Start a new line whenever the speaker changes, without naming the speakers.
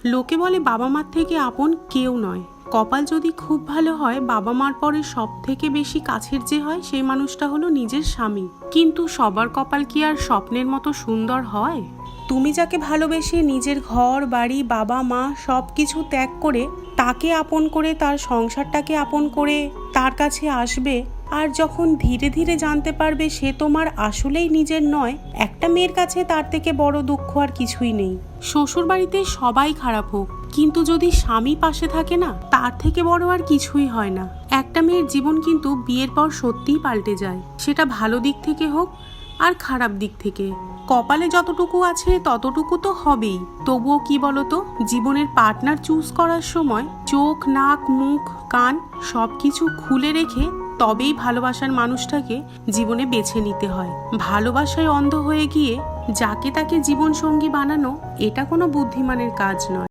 লোকে বলে বাবা মার থেকে আপন কেউ নয়। কপাল যদি খুব ভালো হয়, বাবা মার পরে সব থেকে বেশি কাছের যে হয় সেই মানুষটা হলো নিজের স্বামী। কিন্তু সবার কপাল কি আর স্বপ্নের মতো সুন্দর হয়? তুমি যাকে ভালোবেসে নিজের ঘর বাড়ি বাবা মা সব কিছু ত্যাগ করে তাকে আপন করে, তার সংসারটাকে আপন করে তার কাছে আসবে, আর যখন ধীরে ধীরে জানতে পারবে সে তোমার আসলেই নিজের নয়, একটা মেয়ের কাছে তার থেকে বড় দুঃখ আর কিছুই নেই। শ্বশুর বাড়িতে সবাই খারাপ হোক, কিন্তু যদি স্বামী পাশে থাকে না, তার থেকে বড় আর কিছুই হয় না। একটা মেয়ের জীবন কিন্তু বিয়ের পর সত্যিই পাল্টে যায়, সেটা ভালো দিক থেকে হোক আর খারাপ দিক থেকে। কপালে যতটুকু আছে ততটুকু তো হবেই, তবুও কি বলতো, জীবনের পার্টনার চুজ করার সময় চোখ নাক মুখ কান সবকিছু খুলে রেখে তবেই ভালোবাসার মানুষটাকে জীবনে বেছে নিতে হয়। ভালোবাসায় অন্ধ হয়ে গিয়ে যাকে তাকে জীবন সঙ্গী বানানো, এটা কোনো বুদ্ধিমানের কাজ নয়।